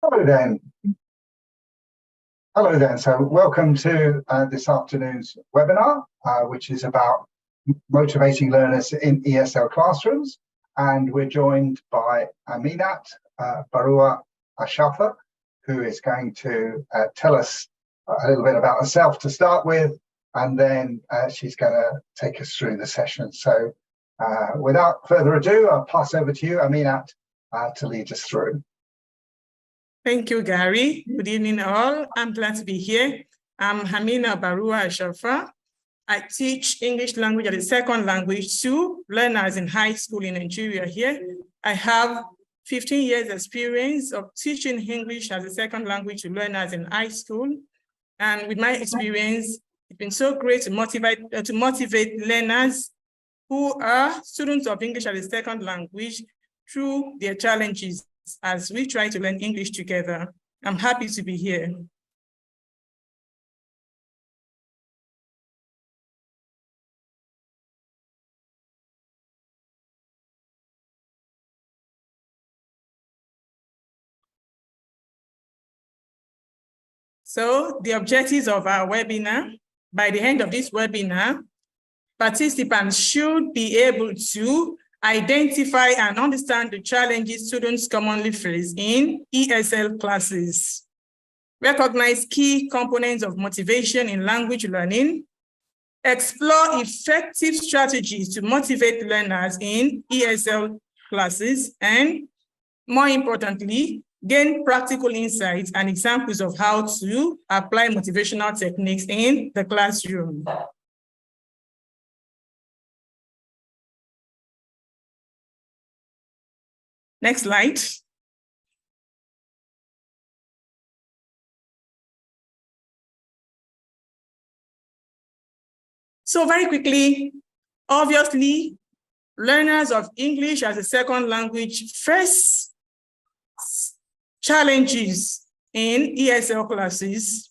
Hello then. Hello then. So welcome to this afternoon's webinar, which is about motivating learners in ESL classrooms. And we're joined by Aminat Baruwa-Ashafa, who is going to tell us a little bit about herself to start with, and then she's going to take us through the session. So without further ado, I'll pass over to you, Aminat, to lead us through. Thank you, Gary. Good evening, all. I'm glad to be here. I'm Aminat Baruwa-Ashafa. I teach English language as a second language to learners in high school in Nigeria here. I have 15 years experience of teaching English as a second language to learners in high school. And with my experience, it's been so great to motivate learners who are students of English as a second language through their challenges as we try to learn English together. I'm happy to be here. So the objectives of our webinar, by the end of this webinar, participants should be able to identify and understand the challenges students commonly face in ESL classes, recognize key components of motivation in language learning, explore effective strategies to motivate learners in ESL classes, and more importantly, gain practical insights and examples of how to apply motivational techniques in the classroom. Next slide. So very quickly, obviously, learners of English as a second language face challenges in ESL classes.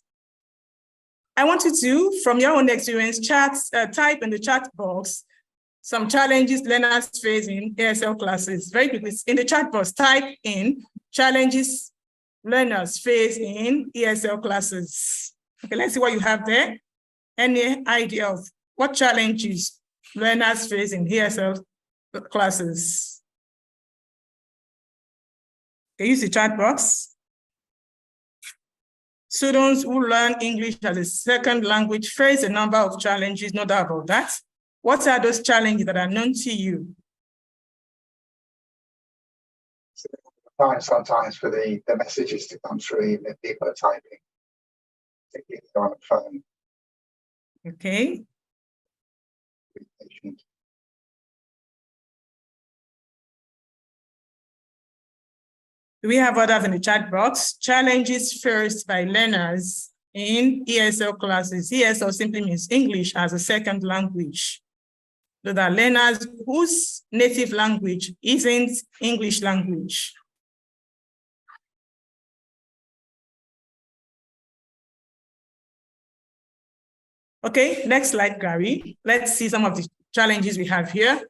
I want you to, from your own experience, type in the chat box some challenges learners face in ESL classes. Very quickly, in the chat box, type in challenges learners face in ESL classes. Okay, let's see what you have there. Any idea of what challenges learners face in ESL classes? Okay, use the chat box. Students who learn English as a second language face a number of challenges, no doubt about that. What are those challenges that are known to you? Sometimes for the messages to come through, even if people are typing, particularly on the phone. Okay. We have others in the chat box. Challenges faced by learners in ESL classes. ESL simply means English as a second language. So that learners whose native language isn't English language. Okay, next slide, Gary. Let's see some of the challenges we have here.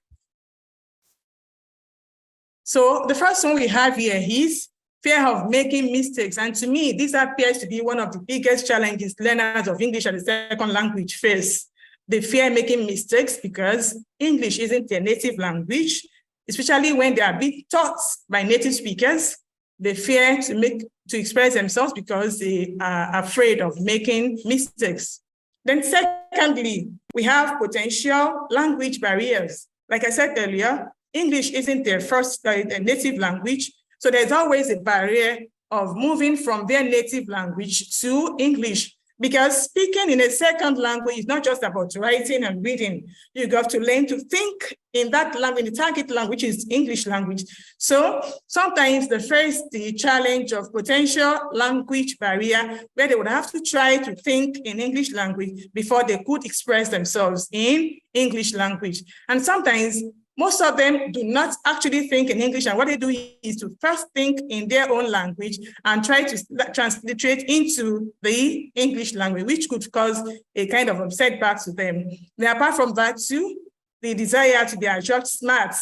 So the first one we have here is fear of making mistakes. And to me, this appears to be one of the biggest challenges learners of English as a second language face. They fear making mistakes because English isn't their native language, especially when they are being taught by native speakers. They fear to express themselves because they are afraid of making mistakes. Then secondly, we have potential language barriers. Like I said earlier, English isn't their first native language, so there's always a barrier of moving from their native language to English. Because speaking in a second language is not just about writing and reading. You have to learn to think in that language, the target language is English language. So sometimes they face the challenge of potential language barrier where they would have to try to think in English language before they could express themselves in English language. And sometimes most of them do not actually think in English, and what they do is to first think in their own language and try to transliterate into the English language, which could cause a kind of setback to them. Then apart from that too, the desire to be adjust smart.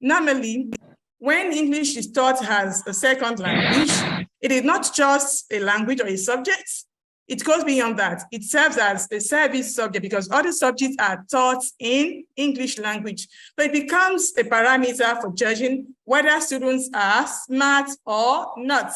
Normally, when English is taught as a second language, It is not just a language or a subject. It goes beyond that. It serves as a service subject because other subjects are taught in English language. So it becomes a parameter for judging whether students are smart or not.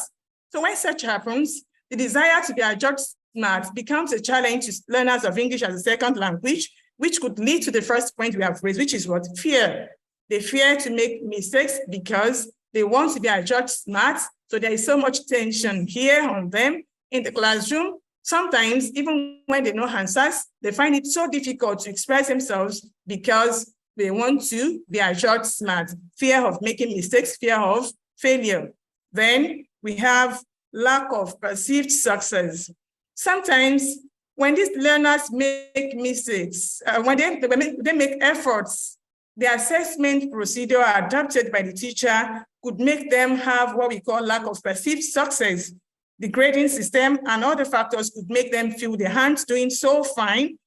So when such happens, the desire to be adjudged smart becomes a challenge to learners of English as a second language, which could lead to the first point we have raised, which is what? Fear. They fear to make mistakes because they want to be adjudged smart. So there is so much tension here on them in the classroom. Sometimes, even when they know answers, they find it so difficult to express themselves because they want to be adjudged smart. Fear of making mistakes, fear of failure. Then we have lack of perceived success. Sometimes when these learners make mistakes, when they make efforts, the assessment procedure adopted by the teacher could make them have what we call lack of perceived success. The grading system and other factors could make them feel their hands doing so fine,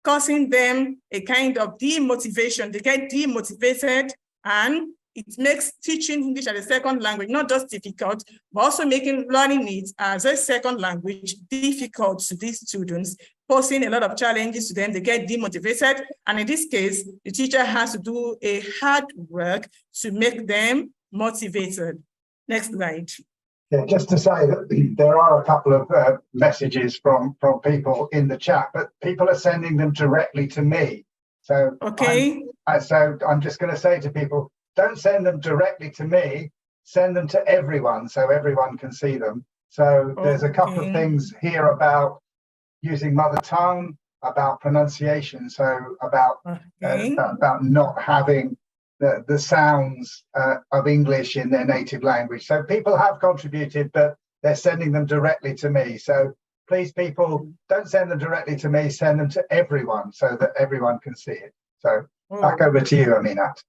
causing them a kind of demotivation. They get demotivated, and it makes teaching English as a second language not just difficult, but also making learning it as a second language difficult to these students, posing a lot of challenges to them. They get demotivated, and in this case, the teacher has to do a hard work to make them motivated. Next slide. Yeah, just to say that there are a couple of messages from people in the chat, but people are sending them directly to me. So okay, I'm just going to say to people, don't send them directly to me, send them to everyone so everyone can see them. So there's a couple of things here about using mother tongue, about pronunciation, so about not having the sounds of English in their native language. So people have contributed, but they're sending them directly to me. So please, people, don't send them directly to me, send them to everyone so that everyone can see it. So back over to you, Aminat.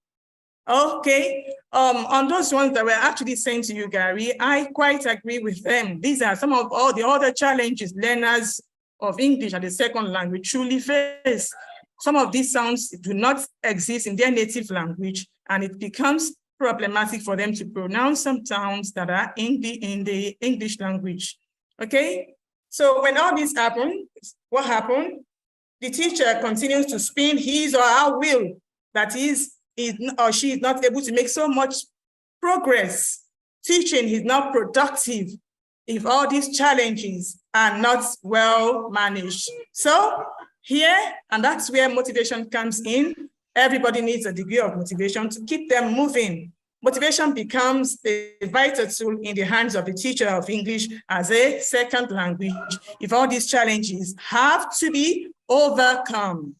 Okay, on those ones that were actually sent to you, Gary, I quite agree with them. These are some of all the other challenges learners of English as a second language truly face. Some of these sounds do not exist in their native language, and it becomes problematic for them to pronounce some sounds that are in the English language. Okay, so when all this happens, what happened? The teacher continues to spin his or her wheel, that is or she is not able to make so much progress. Teaching is not productive if all these challenges are not well managed. So here, and that's where motivation comes in. Everybody needs a degree of motivation to keep them moving. Motivation becomes a vital tool in the hands of the teacher of English as a second language if all these challenges have to be overcome.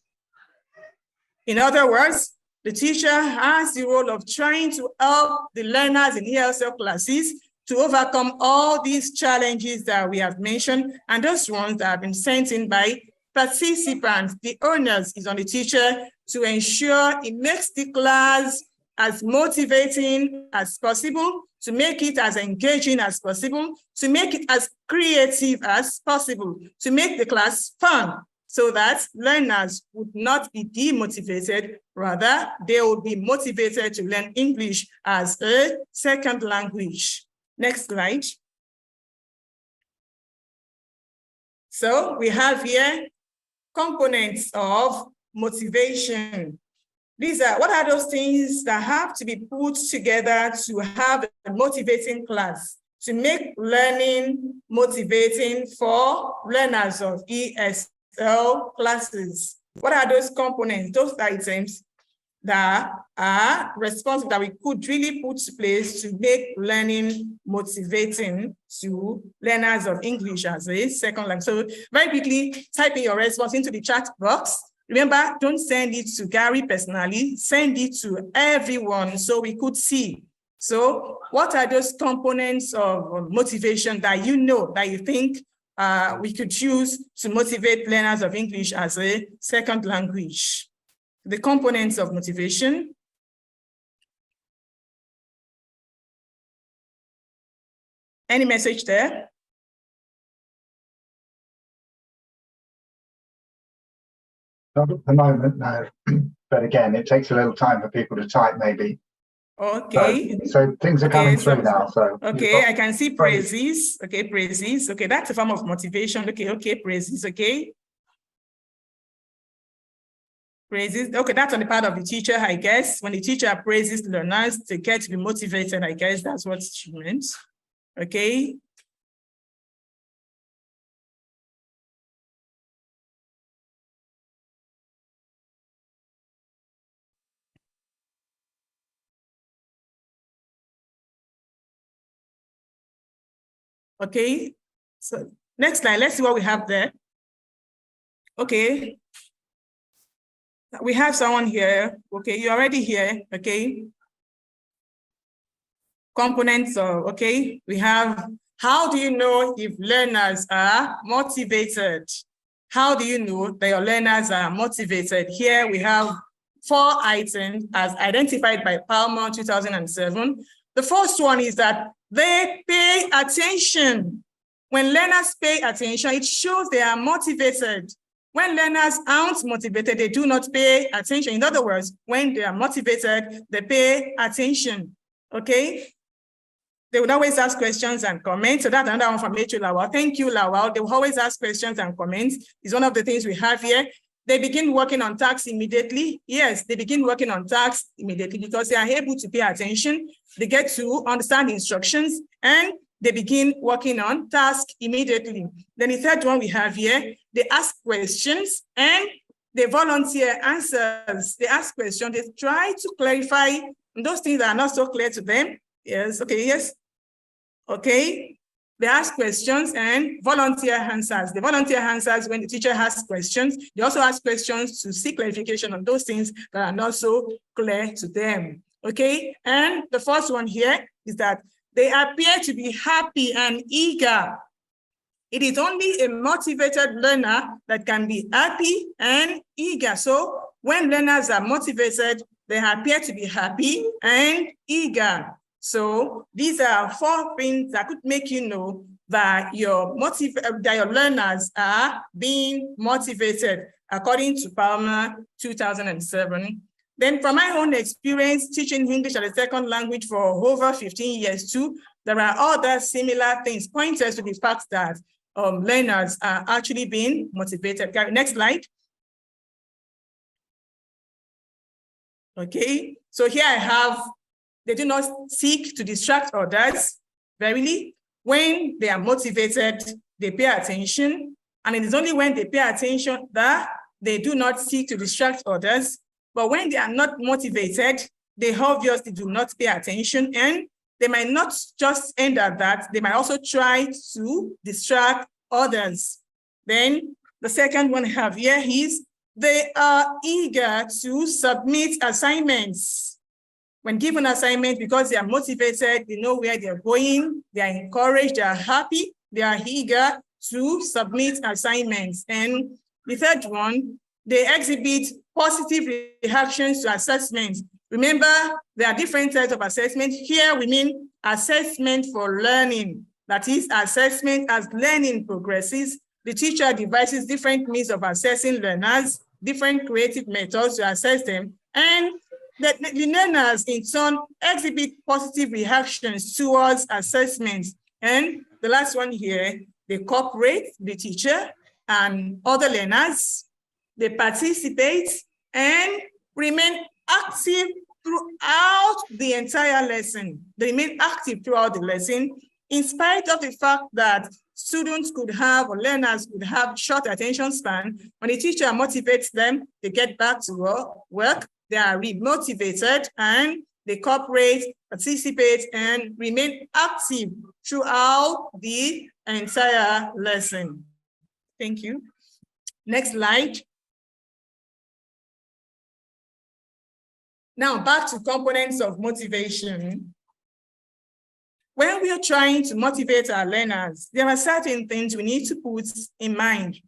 In other words, the teacher has the role of trying to help the learners in ESL classes to overcome all these challenges that we have mentioned, and those ones that have been sent in by participants. The onus is on the teacher to ensure it makes the class as motivating as possible, to make it as engaging as possible, to make it as creative as possible, to make the class fun, so that learners would not be demotivated, rather they would be motivated to learn English as a second language. Next slide. So we have here components of motivation. What are those things that have to be put together to have a motivating class, to make learning motivating for learners of ESL classes? What are those components, those items that are responsible that we could really put to place to make learning motivating to learners of English as a second language? So very quickly, type in your response into the chat box. Remember, don't send it to Gary personally, send it to everyone so we could see. So what are those components of motivation that you know, that you think we could use to motivate learners of English as a second language? The components of motivation. Any message there? Not at the moment, no. But again, it takes a little time for people to type, maybe. Okay. So things are coming through now. So okay, I can see praises. Okay, praises. Okay, that's a form of motivation. Okay, praises. Okay. Praises. Okay, that's on the part of the teacher, I guess. When the teacher praises learners, they get to be motivated, I guess that's what she meant. Okay. Okay, so next slide, let's see what we have there. Okay. We have someone here. Okay, you're already here. Okay. Components of, okay, we have, how do you know if learners are motivated? How do you know that your learners are motivated? Here we have 4 items as identified by Palmer 2007. The first one is that they pay attention. When learners pay attention, it shows they are motivated. When learners aren't motivated, they do not pay attention. In other words, when they are motivated, they pay attention, okay? They would always ask questions and comments. So that's another one from H. Lawal. Thank you, Lawal. They will always ask questions and comments. It's one of the things we have here. They begin working on tasks immediately. Yes, they begin working on tasks immediately because they are able to pay attention. They get to understand instructions and they begin working on tasks immediately. Then the third one we have here, they ask questions and they volunteer answers. They ask questions, they try to clarify those things that are not so clear to them. Yes, okay, yes. Okay, they ask questions and volunteer answers. The volunteer answers when the teacher asks questions. They also ask questions to seek clarification on those things that are not so clear to them. Okay, and the first one here is that they appear to be happy and eager. It is only a motivated learner that can be happy and eager. So when learners are motivated, they appear to be happy and eager. So these are 4 things that could make you know that your learners are being motivated, according to Palmer 2007. Then from my own experience teaching English as a second language for over 15 years too, there are other similar things, pointers to the fact that learners are actually being motivated. Next slide. Okay, so here I have, they do not seek to distract others. Verily, when they are motivated, they pay attention. And it is only when they pay attention that they do not seek to distract others. But when they are not motivated, they obviously do not pay attention. And they might not just end at that. They might also try to distract others. Then the second one I have here is they are eager to submit assignments. When given assignment, because they are motivated, they know where they're going, they are encouraged, they are happy, they are eager to submit assignments. And the third one, they exhibit positive reactions to assessments. Remember, there are different types of assessment. Here we mean assessment for learning. That is, assessment as learning progresses. The teacher devises different means of assessing learners, different creative methods to assess them, and the learners in turn exhibit positive reactions towards assessments. And the last one here, they cooperate with the teacher and other learners. They participate and remain active throughout the entire lesson. They remain active throughout the lesson, in spite of the fact that students could have, or learners could have short attention span. When the teacher motivates them, they get back to work. They are remotivated and they cooperate, participate, and remain active throughout the entire lesson. Thank you. Next slide. Now back to components of motivation. When we are trying to motivate our learners, there are certain things we need to put in mind.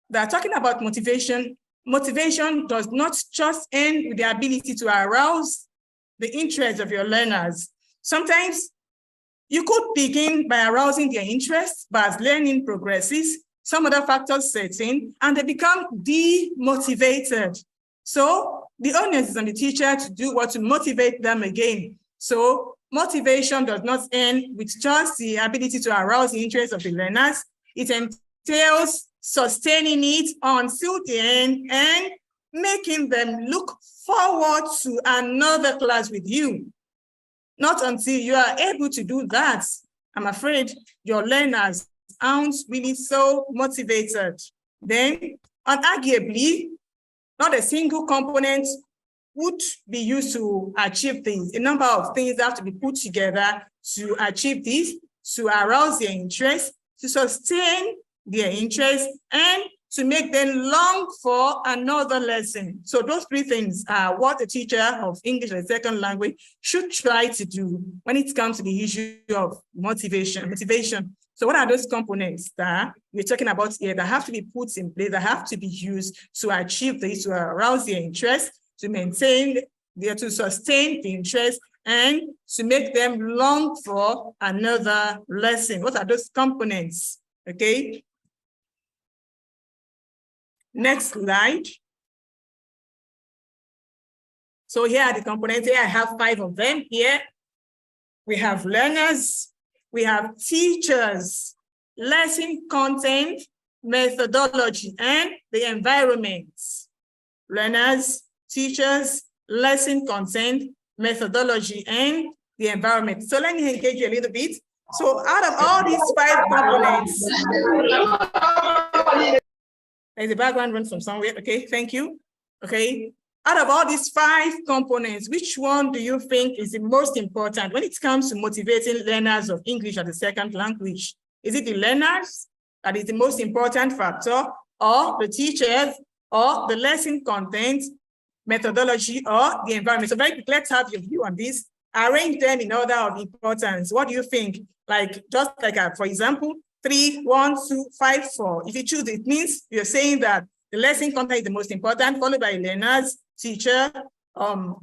That talking about motivation, motivation does not just end with the ability to arouse the interest of your learners. Sometimes you could begin by arousing their interest, but as learning progresses, some other factors set in and they become demotivated. So the onus is on the teacher to do what to motivate them again. So motivation does not end with just the ability to arouse the interest of the learners. It entails sustaining it until the end and making them look forward to another class with you. Not until you are able to do that, I'm afraid your learners aren't really so motivated. Then, unarguably, not a single component would be used to achieve things. A number of things have to be put together to achieve this, to arouse their interest, to sustain their interest, and to make them long for another lesson. So those three things are what a teacher of English as a second language should try to do when it comes to the issue of motivation. So what are those components that we're talking about here that have to be put in place, that have to be used to achieve this, to arouse their interest, to maintain, to sustain the interest, and to make them long for another lesson? What are those components? Okay. Next slide. So here are the components. Here I have 5 of them here. We have learners, we have teachers, lesson content, methodology, and the environment. Learners, teachers, lesson content, methodology, and the environment. So let me engage you a little bit. So out of all these 5 components, there's a background run from somewhere. Okay, thank you. Okay, out of all these 5 components, which one do you think is the most important when it comes to motivating learners of English as a second language? Is it the learners that is the most important factor, or the teachers, or the lesson content, methodology, or the environment? So very quick, let's have your view on this. Arrange them in order of importance. What do you think? Like, just like, for example, 3, 1, 2, 5, 4. If you choose, it means you're saying that the lesson content is the most important, followed by learners, teacher,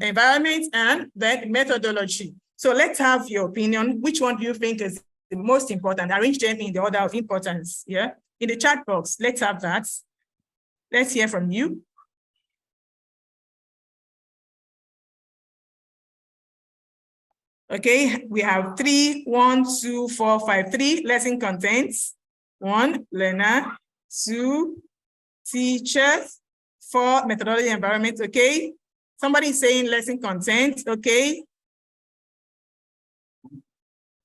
environment, and then methodology. So let's have your opinion. Which one do you think is the most important? Arrange them in the order of importance. Yeah, in the chat box. Let's have that. Let's hear from you. Okay, we have 3, 1, 2, 4, 5, 3 lesson contents, 1 learner, 2 teachers, 4 methodology environment. Okay, somebody is saying lesson content. Okay,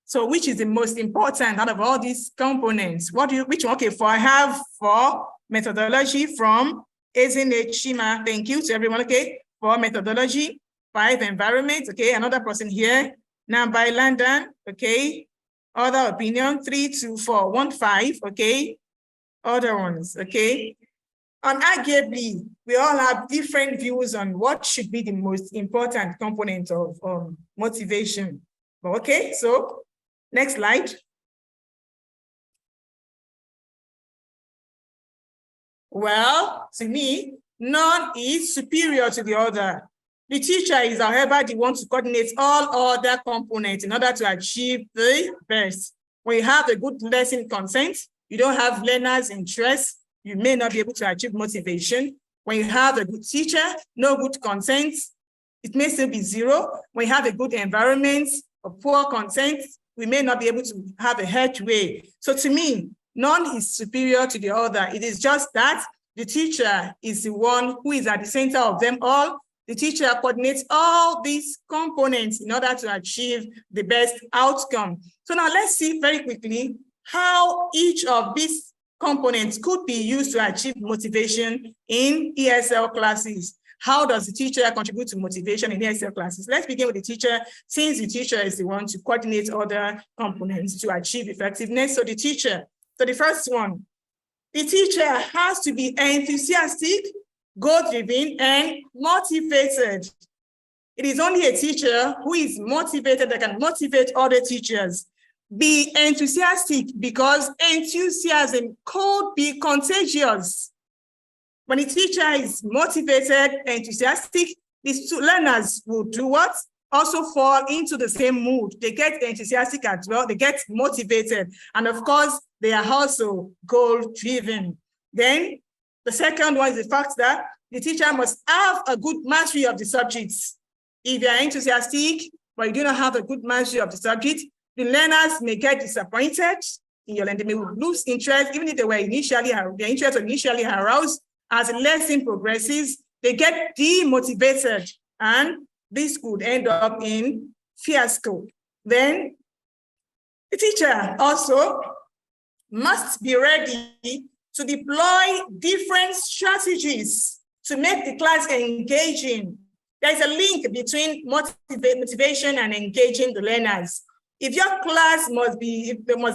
so which is the most important out of all these components? Which one? Okay, I have 4 methodology from Ezinne Chima. Thank you to everyone. Okay, 4 methodology, 5 environment. Okay, another person here. Now by London, okay. Other opinion, 3, 2, 4, 1, 5, okay. Other ones, okay. Unarguably, we all have different views on what should be the most important component of motivation. Okay, so next slide. Well, to me, none is superior to the other. The teacher is, however, the one to coordinate all other components in order to achieve the best. When you have a good lesson content, you don't have learners' interest, you may not be able to achieve motivation. When you have a good teacher, no good content, it may still be 0. When you have a good environment or poor content, we may not be able to have a headway. So to me, none is superior to the other. It is just that the teacher is the one who is at the center of them all. The teacher coordinates all these components in order to achieve the best outcome. So now let's see very quickly how each of these components could be used to achieve motivation in ESL classes. How does the teacher contribute to motivation in ESL classes? Let's begin with the teacher, since the teacher is the one to coordinate other components to achieve effectiveness. So the teacher, so the first one, the teacher has to be enthusiastic, goal-driven, and motivated. It is only a teacher who is motivated that can motivate other teachers. Be enthusiastic, because enthusiasm could be contagious. When a teacher is motivated, enthusiastic, these 2 learners will do what? Also fall into the same mood. They get enthusiastic as well, they get motivated, and of course, they are also goal-driven. Then the second one is the fact that the teacher must have a good mastery of the subjects. If you are enthusiastic, but you do not have a good mastery of the subject, the learners may get disappointed in your learning. They may lose interest, even if they were initially, their interest was initially aroused. As the lesson progresses, they get demotivated, and this could end up in fiasco. Then the teacher also must be ready to deploy different strategies to make the class engaging. There's a link between motivation and engaging the learners. If your class must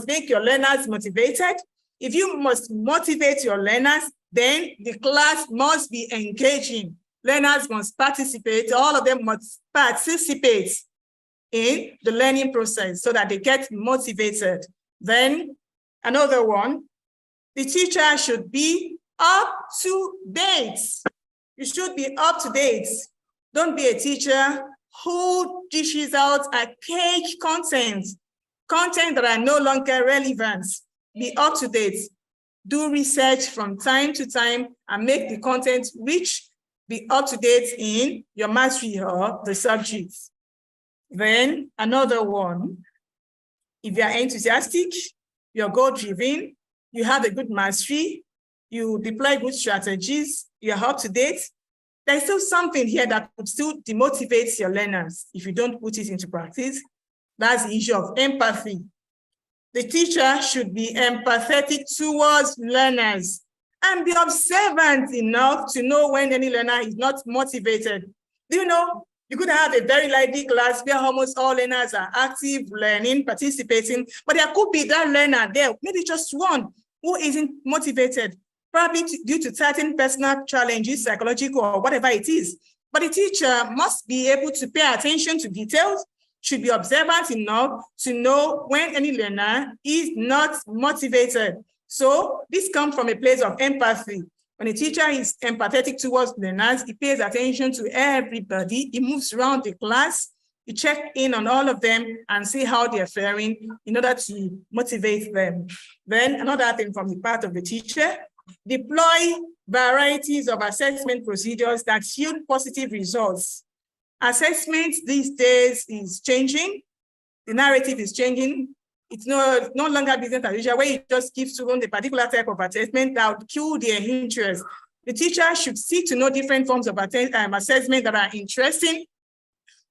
make your learners motivated, if you must motivate your learners, then the class must be engaging. Learners must participate, all of them must participate in the learning process so that they get motivated. Then another one, the teacher should be up to date. You should be up to date. Don't be a teacher who dishes out archaic content that are no longer relevant. Be up to date. Do research from time to time and make the content rich. Be up to date in your mastery of the subject. Then another one, if you are enthusiastic, you're goal-driven, you have a good mastery, you deploy good strategies, you're up to date, there's still something here that could still demotivate your learners if you don't put it into practice. That's the issue of empathy. The teacher should be empathetic towards learners and be observant enough to know when any learner is not motivated. Do you know, you could have a very lively class where almost all learners are active, learning, participating, but there could be that learner there, maybe just one, who isn't motivated, probably due to certain personal challenges, psychological or whatever it is. But the teacher must be able to pay attention to details, should be observant enough to know when any learner is not motivated. So this comes from a place of empathy. When a teacher is empathetic towards learners, he pays attention to everybody, he moves around the class, he checks in on all of them and see how they're faring in order to motivate them. Then another thing from the part of the teacher, deploy varieties of assessment procedures that yield positive results. Assessment these days is changing. The narrative is changing. It's no longer business as usual, where you just give students a particular type of assessment that would kill their interest. The teacher should seek to know different forms of assessment that are interesting.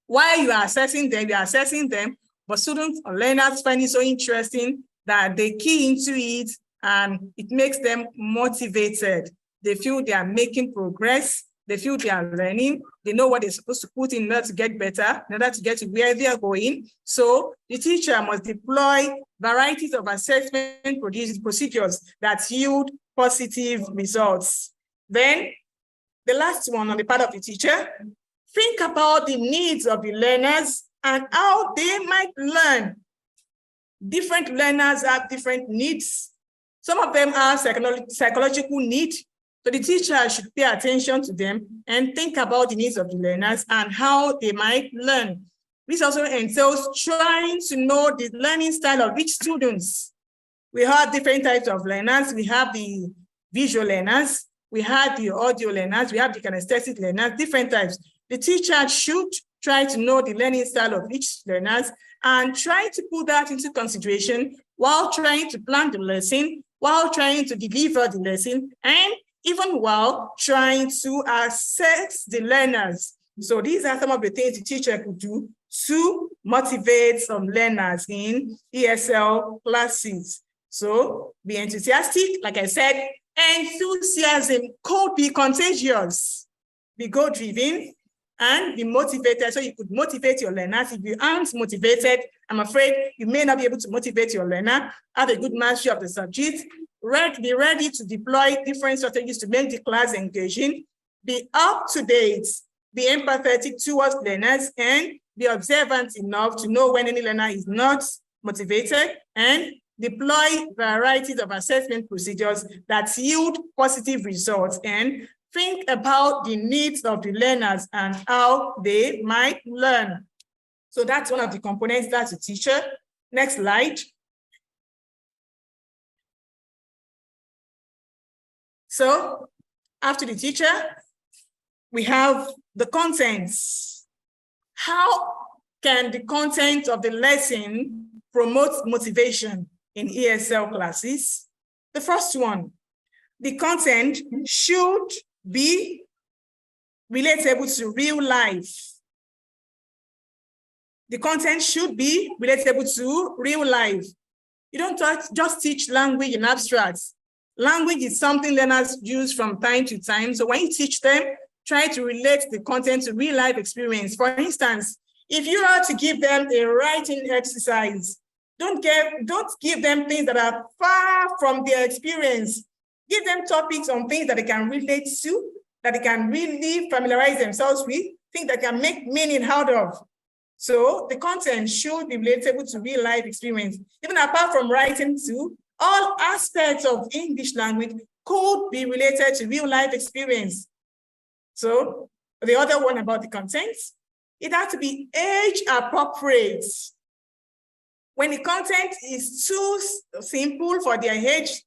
While you are assessing them, but students or learners find it so interesting that they key into it and it makes them motivated. They feel they are making progress. They feel they are learning. They know what they're supposed to put in order to get better, in order to get to where they are going. So the teacher must deploy varieties of assessment procedures that yield positive results. Then the last one on the part of the teacher, think about the needs of the learners and how they might learn. Different learners have different needs. Some of them have psychological needs. So the teacher should pay attention to them and think about the needs of the learners and how they might learn. This also entails trying to know the learning style of each student. We have different types of learners. We have the visual learners, we have the audio learners, we have the kinesthetic learners, different types. The teacher should try to know the learning style of each learners and try to put that into consideration while trying to plan the lesson, while trying to deliver the lesson, and even while trying to assess the learners. So these are some of the things the teacher could do to motivate some learners in ESL classes. So be enthusiastic. Like I said, enthusiasm could be contagious. Be goal-driven and be motivated so you could motivate your learners. If you aren't motivated, I'm afraid you may not be able to motivate your learner. Have a good mastery of the subject. Be ready to deploy different strategies to make the class engaging. Be up to date. Be empathetic towards learners and be observant enough to know when any learner is not motivated, and deploy varieties of assessment procedures that yield positive results, and think about the needs of the learners and how they might learn. So that's one of the components that's a teacher. Next slide. So after the teacher, we have the contents. How can the content of the lesson promote motivation in ESL classes? The first one, the content should be relatable to real life. The content should be relatable to real life. You don't just teach language in abstracts. Language is something learners use from time to time. So when you teach them, try to relate the content to real life experience. For instance, if you are to give them a writing exercise, don't give them things that are far from their experience. Give them topics on things that they can relate to, that they can really familiarize themselves with, things that can make meaning out of. So the content should be relatable to real life experience. Even apart from writing too, all aspects of English language could be related to real life experience. So the other one about the content, it has to be age appropriate. When the content is too simple for their age,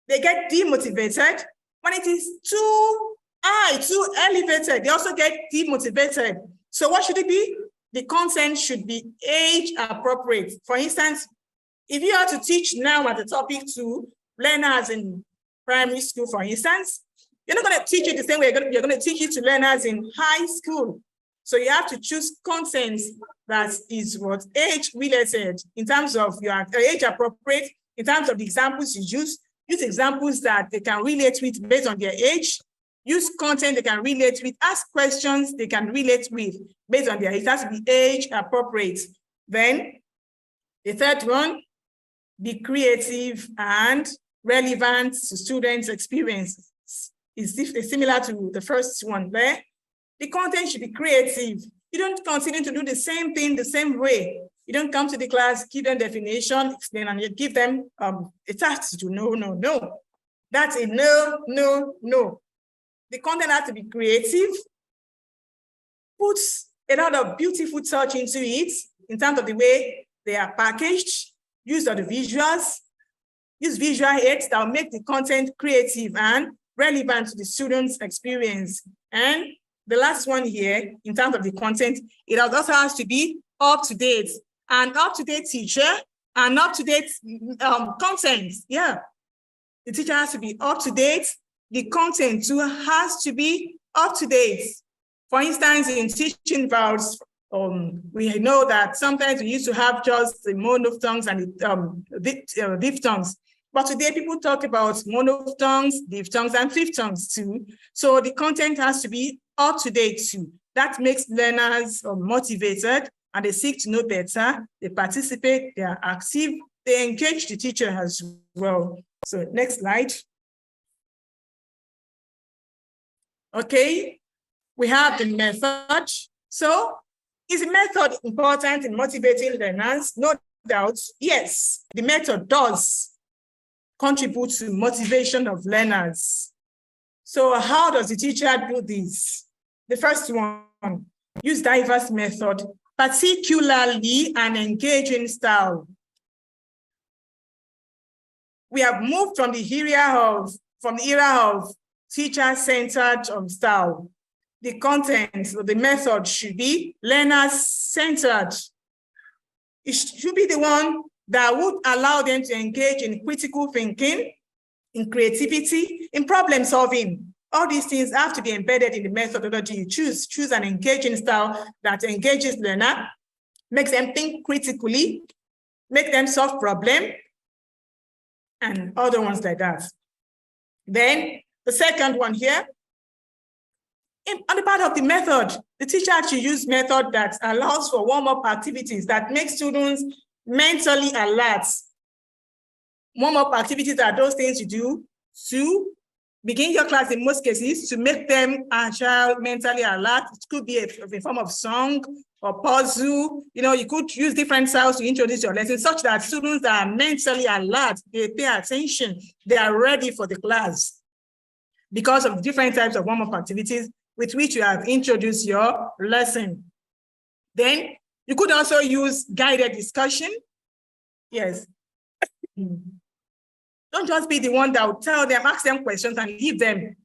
they get demotivated. When it is too high, too elevated, they also get demotivated. So what should it be? The content should be age appropriate. For instance, if you are to teach now at the topic to learners in primary school, for instance, you're not going to teach it the same way you're going to teach it to learners in high school. So you have to choose content that is what age related in terms of your age appropriate, in terms of the examples you use examples that they can relate with based on their age. Use content they can relate with, ask questions they can relate with based on their age. It has to be age appropriate. Then the third one, be creative and relevant to students' experience. Is similar to the first one there. The content should be creative. You don't continue to do the same thing the same way. You don't come to the class, give them definition, explain, and you give them a task to do. No. That's a no. The content has to be creative, put a lot of beautiful touch into it in terms of the way they are packaged, use of the visuals, use visual aids that will make the content creative and relevant to the student's experience. And the last one here, in terms of the content, it also has to be up to date. An up-to-date teacher and up-to-date content. Yeah, the teacher has to be up to date. The content too has to be up to date. For instance, in teaching vowels, we know that sometimes we used to have just the monophthongs and the diphthongs. But today people talk about monophthongs, diphthongs, and triphthongs too. So the content has to be up to date too. That makes learners motivated and they seek to know better. They participate, they are active, they engage the teacher as well. So next slide. Okay, we have the method. So is the method important in motivating learners? No doubt, yes. The method does contribute to motivation of learners. So how does the teacher do this? The first one, use diverse method, particularly an engaging style. We have moved from the era of teacher-centered style. The content or the method should be learner-centered. It should be the one that would allow them to engage in critical thinking, in creativity, in problem solving. All these things have to be embedded in the methodology you choose. Choose an engaging style that engages learner, makes them think critically, make them solve problems, and other ones like that. Then the second one here, on the part of the method, the teacher should use method that allows for warm-up activities that make students mentally alert. Warm-up activities are those things you do to begin your class in most cases to make them agile, mentally alert. It could be a form of song or puzzle. You know, you could use different styles to introduce your lesson such that students are mentally alert, they pay attention, they are ready for the class because of different types of warm-up activities with which you have introduced your lesson. Then you could also use guided discussion. Yes. Don't just be the one that will tell them, ask them questions and leave them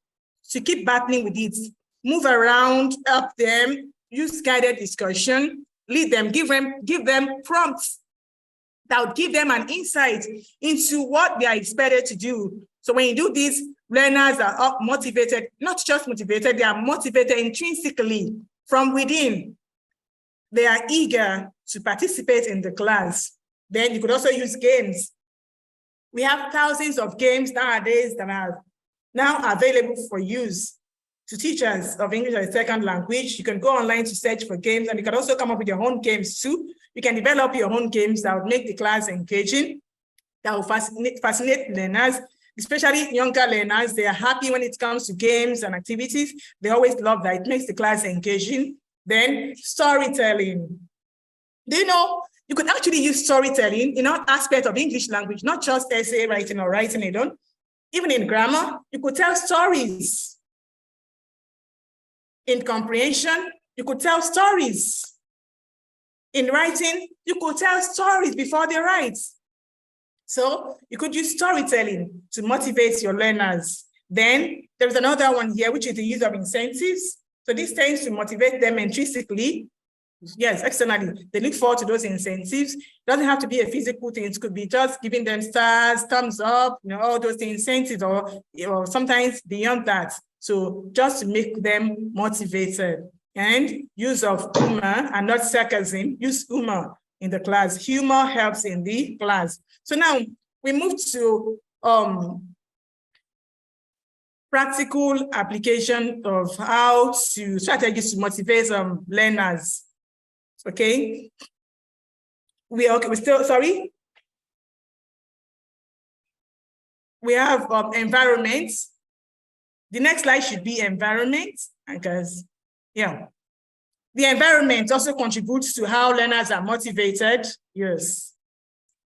to keep battling with it. move around, help them, use guided discussion, lead them, give them prompts that would give them an insight into what they are expected to do. So when you do this, learners are motivated, not just motivated, they are motivated intrinsically from within. They are eager to participate in the class. Then you could also use games. We have thousands of games nowadays that are now available for use to teachers of English as a second language. You can go online to search for games, and you can also come up with your own games too. You can develop your own games that will make the class engaging, that will fascinate learners, especially younger learners. They are happy when it comes to games and activities. They always love that. It makes the class engaging. Then storytelling. Do you know, you could actually use storytelling in all aspects of English language, not just essay writing or writing it on. Even in grammar, you could tell stories. In comprehension, you could tell stories. In writing, you could tell stories before they write. So you could use storytelling to motivate your learners. Then there's another one here, which is the use of incentives. So this tends to motivate them intrinsically. Yes, externally. They look forward to those incentives. It doesn't have to be a physical thing. It could be just giving them stars, thumbs up, all those incentives, or sometimes beyond that. So just to make them motivated. And use of humor and not sarcasm. Use humor in the class. Humor helps in the class. So now we move to practical application of how to strategies to motivate learners. Okay. We have environment. The next slide should be environment, because yeah. The environment also contributes to how learners are motivated. Yes.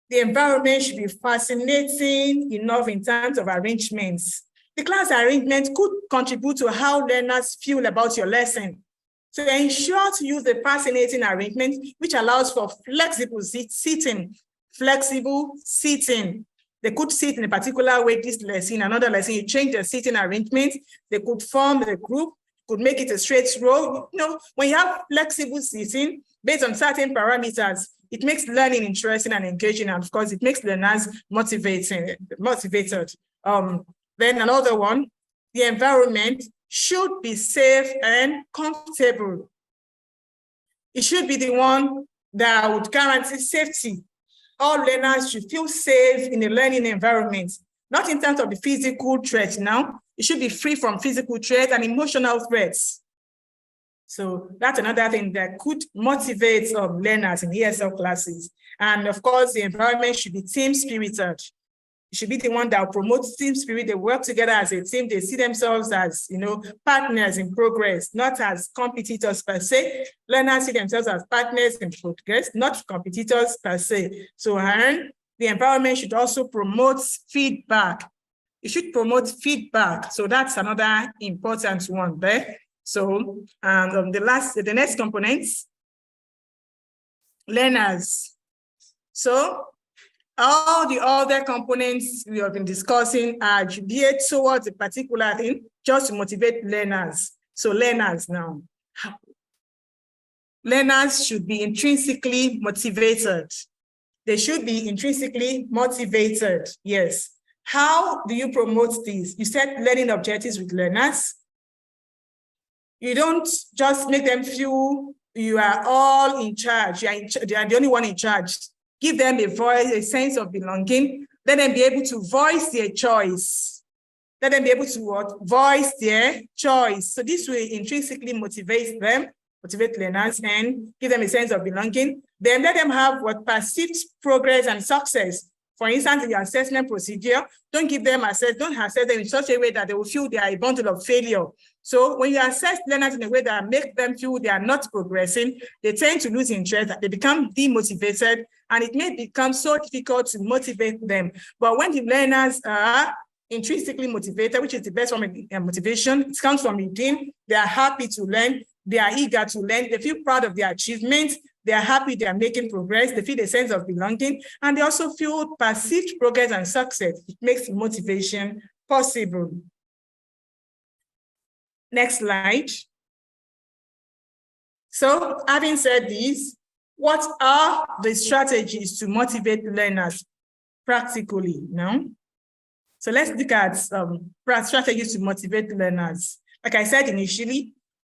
The environment should be fascinating enough in terms of arrangements. The class arrangement could contribute to how learners feel about your lesson. So ensure to use the fascinating arrangement, which allows for flexible seating. Flexible seating. They could sit in a particular way this lesson, another lesson, you change the seating arrangement. They could form a group, could make it a straight row. When you have flexible seating based on certain parameters, it makes learning interesting and engaging, and of course, it makes learners motivated. Then another one, the environment should be safe and comfortable. It should be the one that would guarantee safety. All learners should feel safe in a learning environment, not in terms of the physical threat now. It should be free from physical threats and emotional threats. So that's another thing that could motivate learners in ESL classes. And of course, the environment should be team-spirited. It should be the one that promotes team spirit. They work together as a team. They see themselves as, partners in progress, not as competitors per se. Learners see themselves as partners in progress, not competitors per se. So the environment should also promote feedback. It should promote feedback. So that's another important one there. So the next component, learners. So all the other components we have been discussing are geared towards a particular thing, just to motivate learners. So learners now. Learners should be intrinsically motivated. They should be intrinsically motivated, yes. How do you promote this? You set learning objectives with learners. You don't just make them feel you are all in charge. They are the only one in charge. Give them a voice, a sense of belonging. Let them be able to voice their choice. Let them be able to voice their choice. So this will intrinsically motivate them, motivate learners, and give them a sense of belonging. Then let them have perceived progress and success. For instance, in your assessment procedure, don't assess them in such a way that they will feel they are a bundle of failure. So when you assess learners in a way that makes them feel they are not progressing, they tend to lose interest, they become demotivated, and it may become so difficult to motivate them. But when the learners are intrinsically motivated, which is the best form of motivation, it comes from within, they are happy to learn, they are eager to learn, they feel proud of their achievements, they are happy they are making progress, they feel a sense of belonging, and they also feel perceived progress and success. It makes motivation possible. Next slide. So having said this, what are the strategies to motivate learners practically now? So let's look at strategies to motivate learners. Like I said initially,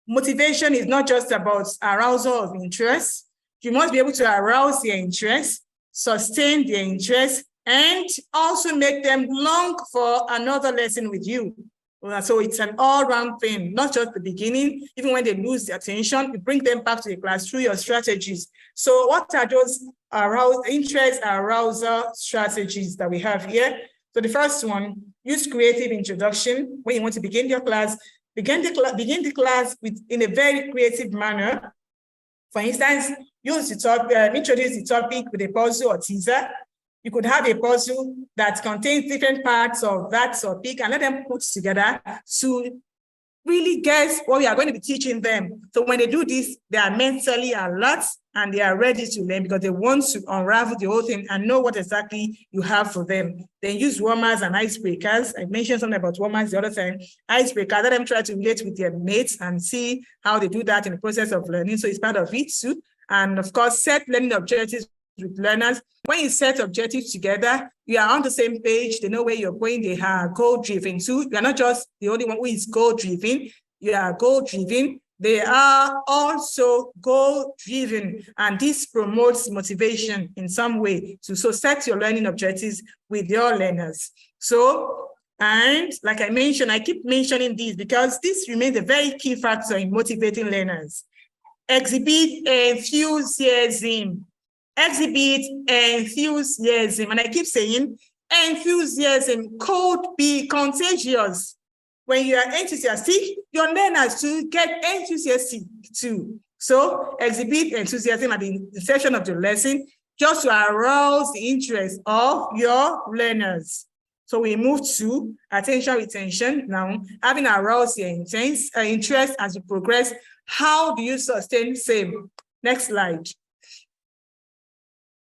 motivation is not just about arousal of interest. You must be able to arouse their interest, sustain their interest, and also make them long for another lesson with you. So it's an all-round thing, not just the beginning. Even when they lose their attention, you bring them back to the class through your strategies. So what are those interest arousal strategies that we have here? So the first one, use creative introduction. When you want to begin your class, begin the class in a very creative manner. For instance, introduce the topic with a puzzle or teaser. You could have a puzzle that contains different parts of that topic and let them put together to really guess what we are going to be teaching them. So when they do this, they are mentally alert and they are ready to learn because they want to unravel the whole thing and know what exactly you have for them. Then use warmers and icebreakers. I mentioned something about warmers the other time. Icebreakers, let them try to relate with their mates and see how they do that in the process of learning. So it's part of it too. And of course, set learning objectives with learners. When you set objectives together, you are on the same page. They know where you're going. They are goal-driven too. You are not just the only one who is goal-driven. You are goal-driven. They are also goal-driven, and this promotes motivation in some way. So set your learning objectives with your learners. So, and like I mentioned, I keep mentioning this because this remains a very key factor in motivating learners. Exhibit enthusiasm. Exhibit enthusiasm. And I keep saying enthusiasm could be contagious. When you are enthusiastic, your learners to get enthusiastic too. So exhibit enthusiasm at the inception of the lesson just to arouse the interest of your learners. So we move to attention retention. Now, having aroused your interest as you progress, how do you sustain same? Next slide.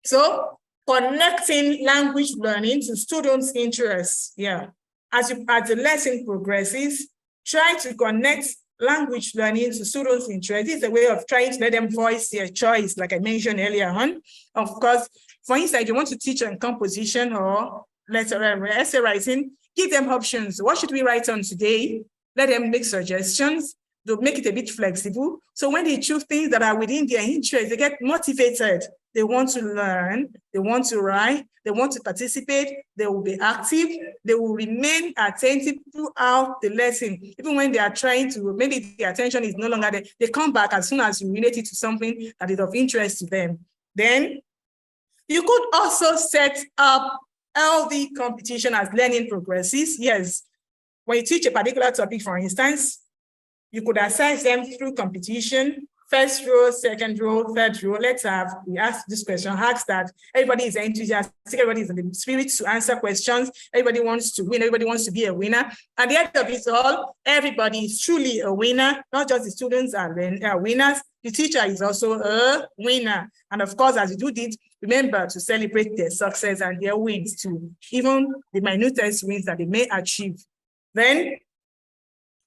So connecting language learning to students' interests. Yeah. As the lesson progresses, try to connect language learning to students' interests. It's a way of trying to let them voice their choice, like I mentioned earlier on. Of course, for instance, you want to teach on composition or essay writing, give them options. What should we write on today? Let them make suggestions. They'll make it a bit flexible. So when they choose things that are within their interest, they get motivated. They want to learn, they want to write, they want to participate, they will be active, they will remain attentive throughout the lesson. Even when they are trying to, maybe the attention is no longer there, they come back as soon as you relate it to something that is of interest to them. Then you could also set up healthy competition as learning progresses. Yes, when you teach a particular topic, for instance, you could assess them through competition. First row, second row, third row. We ask this question, ask that everybody is enthusiastic, everybody is in the spirit to answer questions, everybody wants to win, everybody wants to be a winner. At the end of it all, everybody is truly a winner, not just the students are winners, the teacher is also a winner. And of course, as you do this, remember to celebrate their success and their wins too, even the minutest wins that they may achieve. Then,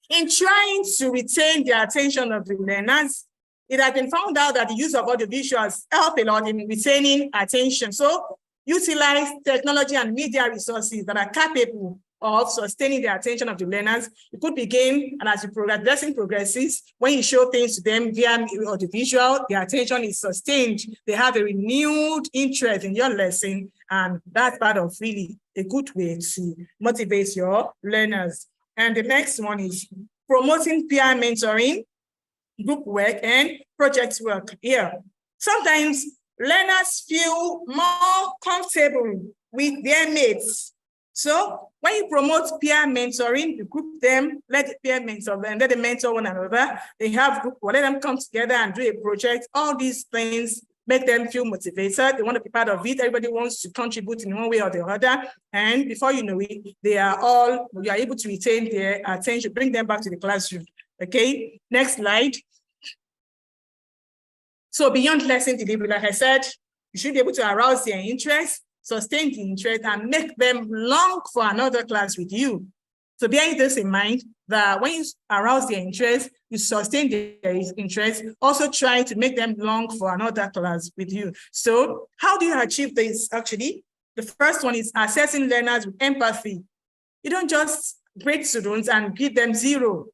in trying to retain the attention of the learners, it has been found out that the use of audiovisuals help a lot in retaining attention. So utilize technology and media resources that are capable of sustaining the attention of the learners. You could begin, and as you progress, lesson progresses, when you show things to them via audiovisual, their attention is sustained. They have a renewed interest in your lesson, and that's part of really a good way to motivate your learners. And the next one is promoting peer mentoring, group work, and project work. Here, sometimes learners feel more comfortable with their mates. So when you promote peer mentoring, you group them, let the peer mentor them, let them mentor one another. They have group, let them come together and do a project. All these things make them feel motivated. They want to be part of it. Everybody wants to contribute in one way or the other. And before you know it, you are able to retain their attention, bring them back to the classroom. Okay, next slide. So beyond lesson delivery, like I said, you should be able to arouse their interest, sustain the interest, and make them long for another class with you. So bearing this in mind, that when you arouse their interest, you sustain their interest, also trying to make them long for another class with you. So how do you achieve this actually? The first one is assessing learners with empathy. You don't just grade students and give them 0.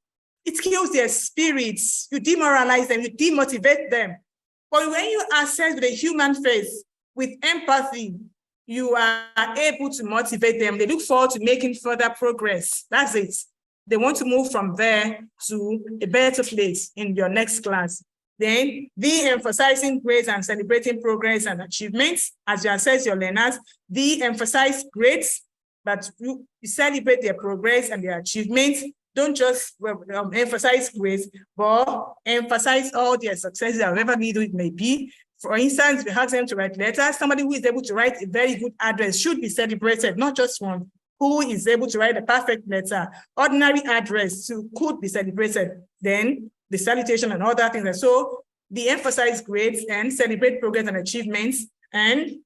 It kills their spirits. You demoralize them, you demotivate them. But when you assess with a human face, with empathy, you are able to motivate them. They look forward to making further progress. That's it. They want to move from there to a better place in your next class. Then de-emphasizing grades and celebrating progress and achievements. As you assess your learners, de-emphasize grades, but you celebrate their progress and their achievements. Don't just emphasize grades, but emphasize all their successes, however little it may be. For instance, we ask them to write letters. Somebody who is able to write a very good address should be celebrated, not just one who is able to write a perfect letter. Ordinary address could be celebrated. Then the salutation and other things. So the emphasize grades and celebrate progress and achievements. And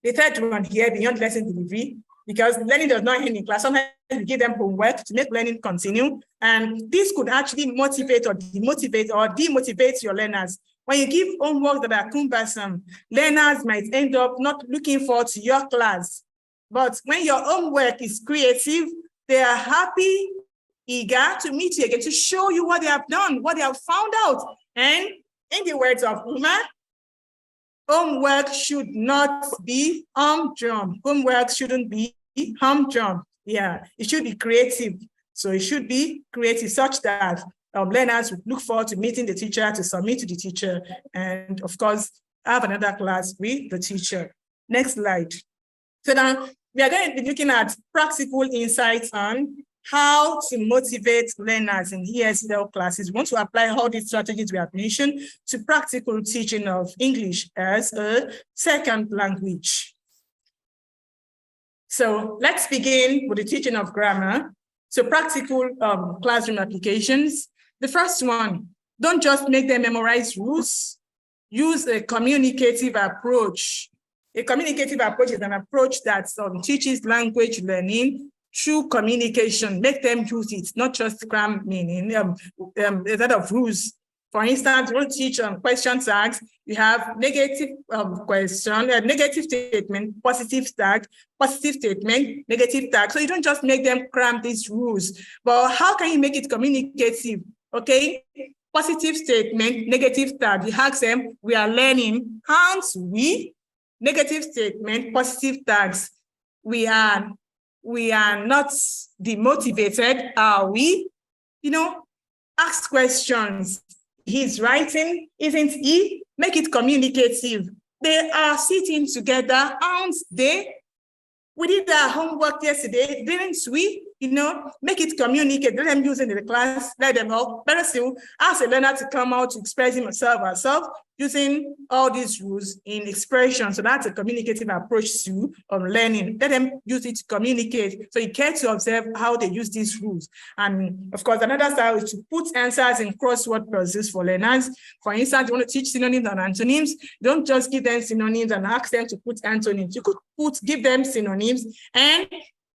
the third one here, beyond lesson delivery, because learning does not end in class. Sometimes we give them homework to make learning continue. And this could actually motivate or demotivate your learners. When you give homework that are cumbersome, learners might end up not looking forward to your class. But when your homework is creative, they are happy, eager to meet you again, to show you what they have done, what they have found out. And in the words of Uma, homework should not be humdrum. Homework shouldn't be humdrum. Yeah, it should be creative. So it should be creative such that learners would look forward to meeting the teacher, to submit to the teacher, and of course, have another class with the teacher. Next slide. So now we are going to be looking at practical insights on how to motivate learners in ESL classes. We want to apply all these strategies we have mentioned to practical teaching of English as a second language. So let's begin with the teaching of grammar. So practical classroom applications. The first one, don't just make them memorize rules. Use a communicative approach. A communicative approach is an approach that teaches language learning through communication. Make them use it, not just cram meaning, a set of rules. For instance, you want to teach question tags. You have negative question, negative statement, positive tag, positive statement, negative tag. So you don't just make them cram these rules, but how can you make it communicative? Okay, positive statement, negative tag. You ask them, we are learning, aren't we? Negative statement, positive tags. We are not demotivated, are we? You know, ask questions. He's writing, isn't he? Make it communicative. They are sitting together, aren't they? We did our homework yesterday, didn't we? You know, make it communicate. Let them use it in the class, let them help. Better still, ask a learner to come out to express himself or herself using all these rules in expression. So that's a communicative approach to learning. Let them use it to communicate. So you care to observe how they use these rules. And of course, another style is to put answers in crossword puzzles for learners. For instance, you want to teach synonyms and antonyms. Don't just give them synonyms and ask them to put antonyms. You could give them synonyms and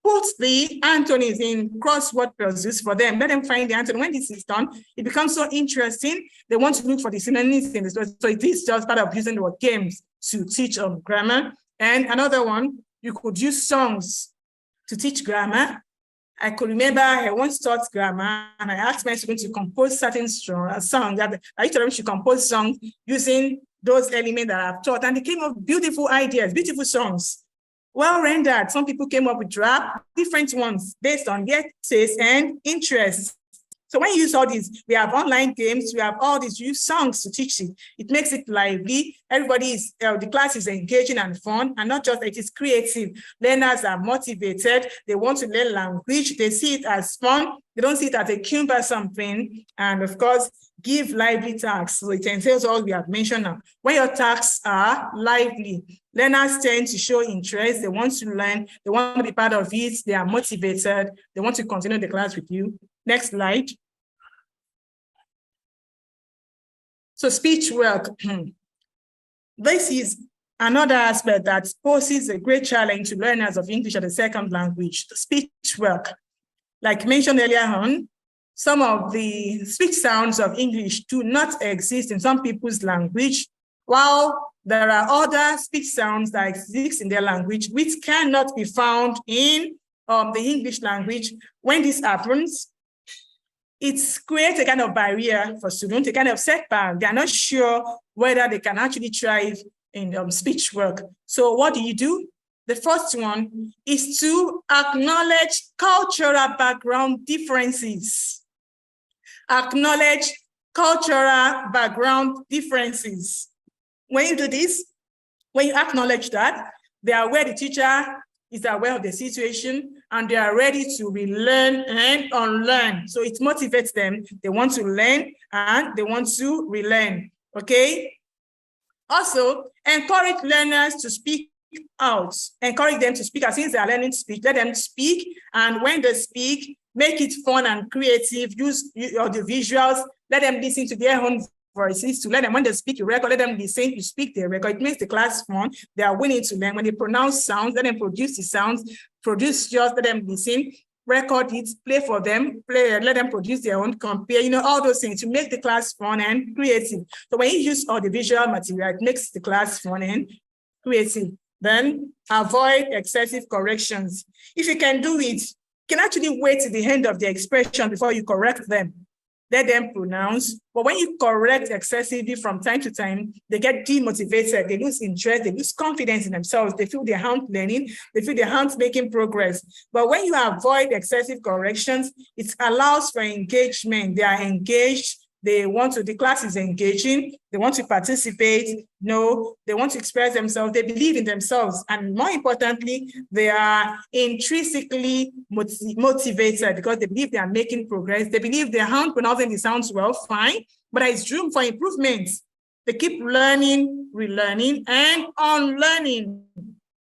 put the antonyms in crossword puzzles for them. Let them find the antonym. When this is done, it becomes so interesting. They want to look for the synonyms in this. So it is just part of using the word games to teach grammar. And another one, you could use songs to teach grammar. I could remember I once taught grammar and I asked my students to compose certain songs. I used to them should compose songs using those elements that I've taught. And they came up with beautiful ideas, beautiful songs. Well rendered. Some people came up with rap, different ones based on their taste and interests. So when you use all these, we have online games, we have all these, you use songs to teach it. It makes it lively. Everybody is, the class is engaging and fun, and not just it is creative. Learners are motivated. They want to learn language. They see it as fun. They don't see it as a cumbersome thing. And of course, give lively tasks. So it entails all we have mentioned now. When your tasks are lively, learners tend to show interest. They want to learn. They want to be part of it. They are motivated. They want to continue the class with you. Next slide. So speech work. This is another aspect that poses a great challenge to learners of English as a second language, speech work. Like mentioned earlier on, some of the speech sounds of English do not exist in some people's language, while there are other speech sounds that exist in their language which cannot be found in the English language. When this happens, it creates a kind of barrier for students, a kind of setback. They are not sure whether they can actually thrive in speech work. So what do? The first one is to acknowledge cultural background differences. Acknowledge cultural background differences. When you do this, when you acknowledge that, they are aware the teacher is aware of the situation and they are ready to relearn and unlearn. So it motivates them. They want to learn and they want to relearn, okay? Also, encourage learners to speak out. Encourage them to speak. As since they are learning to speak, let them speak. And when they speak, make it fun and creative. Use the visuals. Let them listen to their own voices. To let them, when they speak, you record. Let them listen. You speak their record. It makes the class fun. They are willing to learn. When they pronounce sounds, let them produce the sounds. Produce yours. Let them listen. Record it. Play for them. Play. Let them produce their own. Compare. All those things to make the class fun and creative. So when you use all the visual material, it makes the class fun and creative. Then avoid excessive corrections. If you can do it, you can actually wait to the end of the expression before you correct them. Let them pronounce. But when you correct excessively from time to time, they get demotivated, they lose interest, they lose confidence in themselves, they feel they aren't learning, they feel they aren't making progress. But when you avoid excessive corrections, it allows for engagement. They are engaged. They want to, the class is engaging, they want to participate, they want to express themselves, they believe in themselves. And more importantly, they are intrinsically motivated because they believe they are making progress. They believe they aren't pronouncing the sounds well, fine, but there's room for improvement. They keep learning, relearning, and unlearning,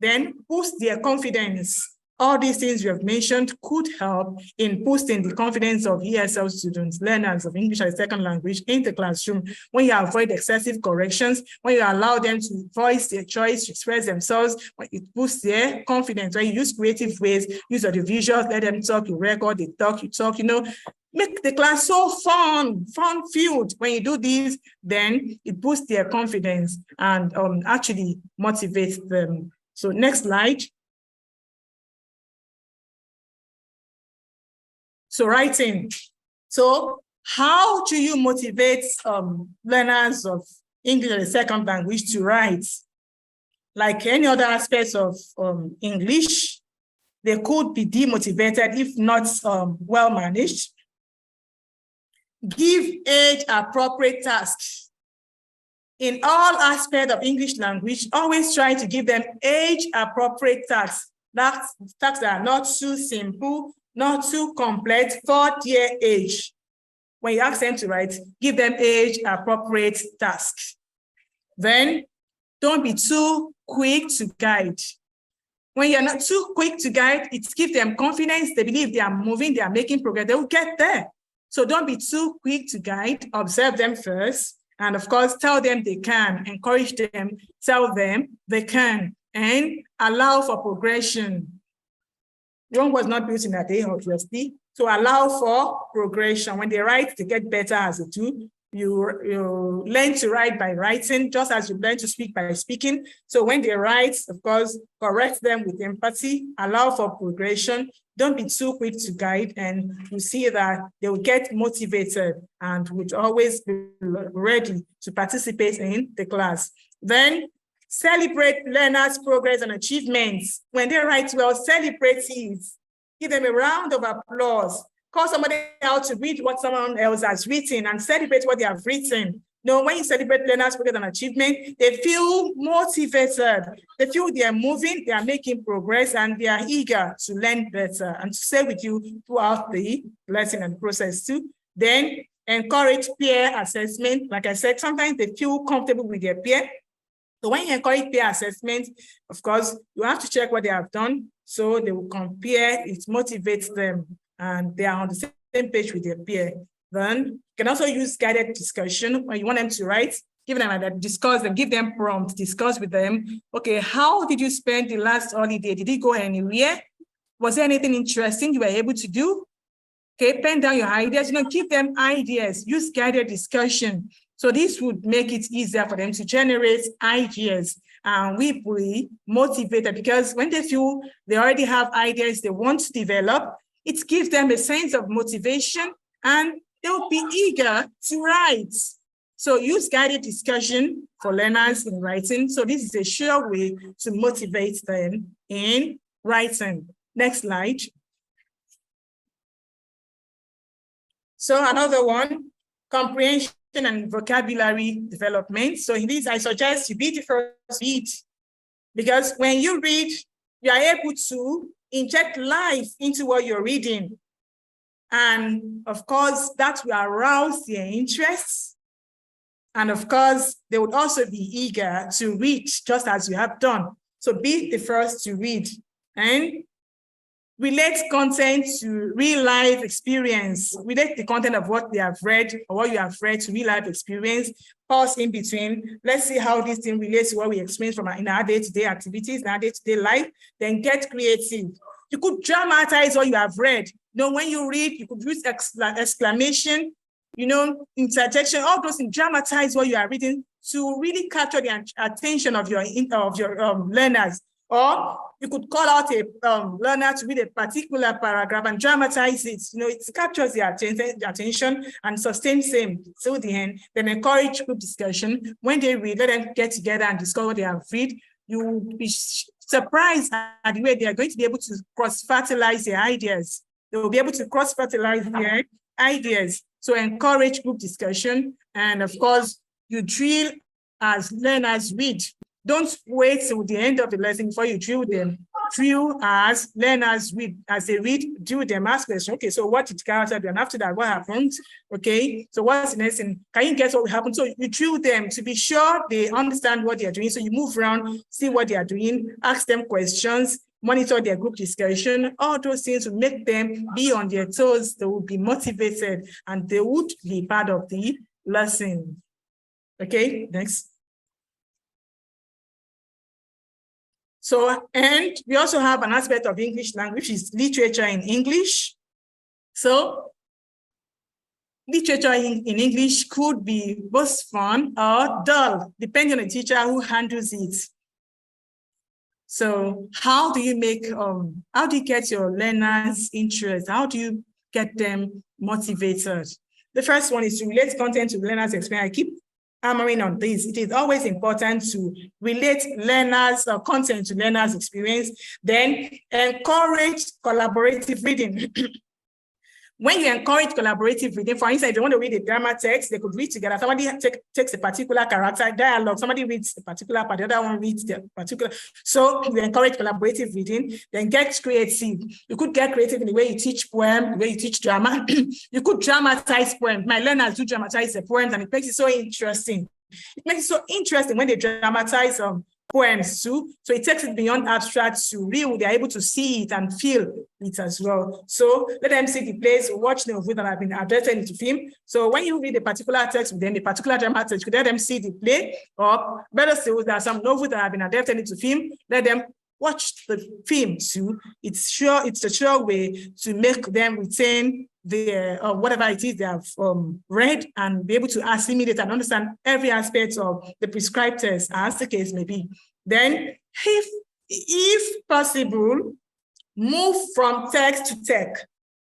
then boost their confidence. All these things we have mentioned could help in boosting the confidence of ESL students, learners of English as a second language in the classroom. When you avoid excessive corrections, when you allow them to voice their choice, to express themselves, when it boosts their confidence. When you use creative ways, use of the visuals, let them talk, you record, they talk, you talk, make the class so fun-filled. When you do this, then it boosts their confidence and actually motivates them. So next slide. So writing. So how do you motivate learners of English as a second language to write? Like any other aspects of English, they could be demotivated if not well managed. Give age-appropriate tasks. In all aspects of English language, always try to give them age-appropriate tasks. Tasks that are not too simple, not too complex for their age. When you ask them to write, give them age-appropriate tasks. Then, don't be too quick to guide. When you're not too quick to guide, it gives them confidence. They believe they are moving, they are making progress, they will get there. So don't be too quick to guide, observe them first, and of course, tell them they can, encourage them, tell them they can, and allow for progression. Rome was not built in a day, obviously. So allow for progression. When they write, they get better as they do. You learn to write by writing, just as you learn to speak by speaking. So when they write, of course, correct them with empathy, allow for progression. Don't be too quick to guide, and you see that they will get motivated and would always be ready to participate in the class. Then celebrate learners' progress and achievements. When they write well, celebrate it. Give them a round of applause. Call somebody out to read what someone else has written and celebrate what they have written. When you celebrate learners' progress and achievement, they feel motivated. They feel they are moving, they are making progress, and they are eager to learn better and to stay with you throughout the lesson and process too. Then encourage peer assessment. Like I said, sometimes they feel comfortable with their peer. So when you encourage peer assessment, of course, you have to check what they have done. So they will compare, it motivates them, and they are on the same page with their peer. Then you can also use guided discussion when you want them to write, give them a discuss them, give them prompts, discuss with them. Okay, how did you spend the last holiday? Did you go anywhere? Was there anything interesting you were able to do? Okay, pen down your ideas, give them ideas, use guided discussion. So this would make it easier for them to generate ideas and we be motivated, because when they feel they already have ideas they want to develop, it gives them a sense of motivation and they'll be eager to write. So use guided discussion for learners in writing. So this is a sure way to motivate them in writing. Next slide. So another one, comprehension and vocabulary development. So in this, I suggest you be the first read, because when you read, you are able to inject life into what you're reading. And of course, that will arouse their interests. And of course, they would also be eager to read just as you have done. So be the first to read and relate content to real life experience. Relate the content of what they have read or what you have read to real life experience. Pause in between. Let's see how this thing relates to what we experience from in our day-to-day activities, in our day-to-day life. Then get creative. You could dramatize what you have read. When you read, you could use exclamation, interjection, all those things. Dramatize what you are reading to really capture the attention of your learners. Or you could call out a learner to read a particular paragraph and dramatize it. It captures their attention and sustains them till the end. Then encourage group discussion. When they read, let them get together and discover what they have read. You will be surprised at the way they are going to be able to cross-fertilize their ideas. They will be able to cross-fertilize their ideas. So encourage group discussion. And of course, you drill as learners read. Don't wait till the end of the lesson before you drill them. Drill as learners read. As they read, drill them, ask questions. Okay, so what did the character do? And after that, what happened? Okay, so what's the next thing? Can you guess what will happen? So you drill them to be sure they understand what they are doing. So you move around, see what they are doing, ask them questions, monitor their group discussion. All those things will make them be on their toes. They will be motivated and they would be part of the lesson. Okay, next. So, and we also have an aspect of English language, which is literature in English. So, literature in English could be both fun or dull, depending on the teacher who handles it. So, how do you get your learners' interest? How do you get them motivated? The first one is to relate content to learners' experience. I keep hammering on this. It is always important to relate learners' content to learners' experience. Then encourage collaborative reading. When you encourage collaborative reading, for instance, if they want to read a drama text, they could read together. Somebody takes a particular character dialogue, somebody reads a particular part, the other one reads the particular. So we encourage collaborative reading, then get creative. You could get creative in the way you teach poem, the way you teach drama. You could dramatize poems. My learners do dramatize the poems and it makes it so interesting. It makes it so interesting when they dramatize poems too. So it takes it beyond abstract to real. They're able to see it and feel it as well. So let them see the plays, watch the movie that have been adapted into film. So when you read a particular text within a particular drama text, you could let them see the play, or better still, there are some novels that have been adapted into film. Let them watch the film too. It's a sure way to make them retain the whatever it is they have read and be able to assimilate and understand every aspect of the prescribed test, as the case may be. Then, if possible, move from text to tech.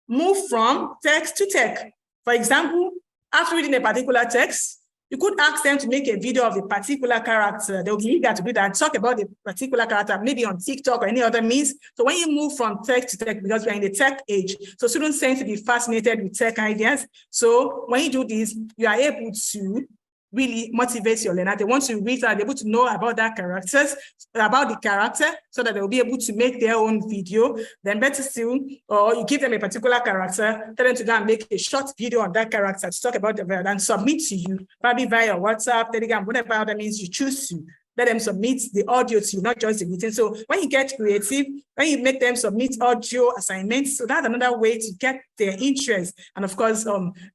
Move from text to tech. For example, after reading a particular text, you could ask them to make a video of a particular character. They'll be eager to do that and talk about the particular character, maybe on TikTok or any other means. So when you move from tech to tech, because we're in the tech age, so students tend to be fascinated with tech ideas. So when you do this, you are able to really motivate your learner. They want to read and be able to know about the character, so that they'll be able to make their own video. Then better still, or you give them a particular character, tell them to go and make a short video on that character to talk about the video and submit to you, probably via WhatsApp, Telegram, whatever other means you choose to. Let them submit the audio to you, not just the written. So when you get creative, when you make them submit audio assignments, so that's another way to get their interest. And of course,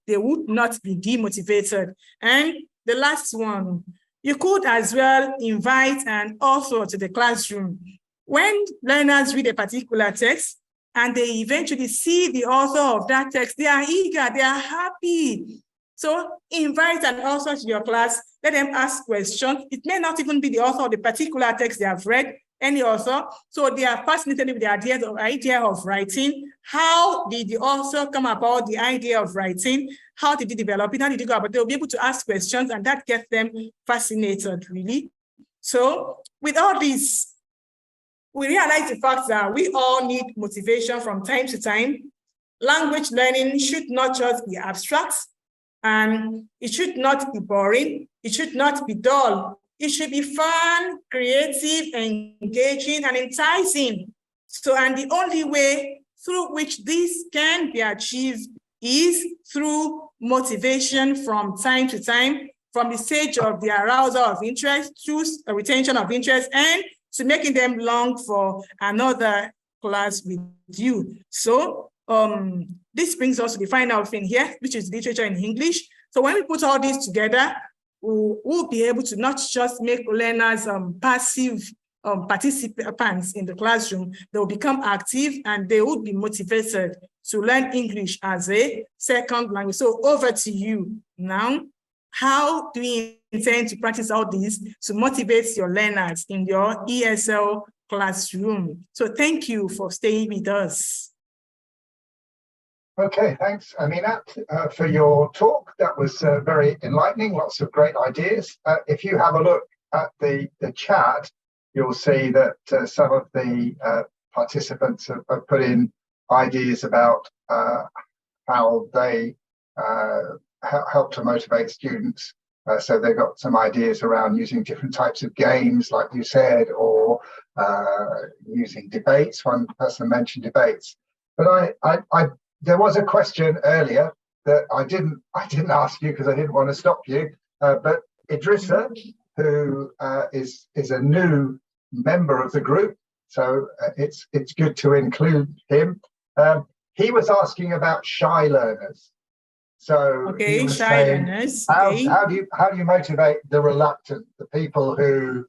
they would not be demotivated. And the last one, you could as well invite an author to the classroom. When learners read a particular text, and they eventually see the author of that text, they are eager, they are happy. So invite an author to your class, let them ask questions. It may not even be the author of the particular text they have read, any author. So they are fascinated with the idea of writing. How did the author come about the idea of writing? How did he develop it? How did he go about it? They'll be able to ask questions, and that gets them fascinated, really. So with all this, we realize the fact that we all need motivation from time to time. Language learning should not just be abstract, and it should not be boring. It should not be dull. It should be fun, creative, engaging, and enticing. So, and the only way through which this can be achieved is through motivation from time to time, from the stage of the arousal of interest to a retention of interest, and to making them long for another class with you. So this brings us to the final thing here, which is literature in English. So when we put all this together, we'll be able to not just make learners passive participants in the classroom. They will become active, and they will be motivated to learn English as a second language. So over to you now. How do you intend to practice all these to motivate your learners in your ESL classroom? So thank you for staying with us. Okay, thanks, Aminat, for your talk. That was very enlightening, lots of great ideas. If you have a look at the chat, you'll see that some of the participants have put in ideas about how they help to motivate students. So they've got some ideas around using different types of games, like you said, or using debates. One person mentioned debates. But there was a question earlier that I didn't ask you because I didn't want to stop you. But Idrissa, who is a new member of the group, so it's good to include him. He was asking about shy learners. So okay, shy learners. How do you motivate the reluctant, the people who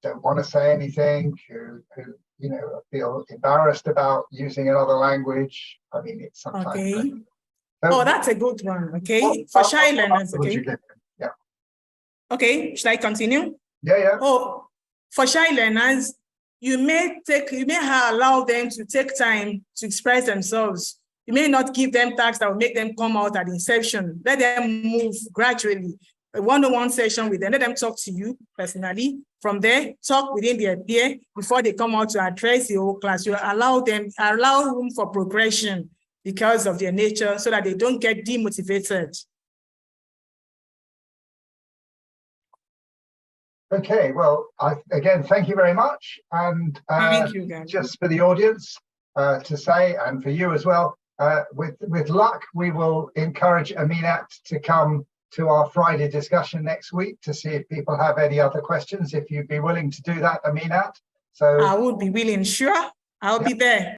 don't want to say anything, who feel embarrassed about using another language? I mean, it's sometimes. Okay. So, that's a good one. Okay, for shy learners. Okay. Yeah. Okay. Should I continue? Yeah. Oh, for shy learners, you may allow them to take time to express themselves. You may not give them tasks that will make them come out at inception. Let them move gradually. A one-on-one session with them. Let them talk to you personally. From there, talk within their peer before they come out to address the whole class. You allow room for progression because of their nature so that they don't get demotivated. Okay, well, again, thank you very much. And thank you, guys. Just for the audience to say, and for you as well, with luck, we will encourage Aminat to come to our Friday discussion next week to see if people have any other questions, if you'd be willing to do that, Aminat. So I would be willing, sure. I'll be there.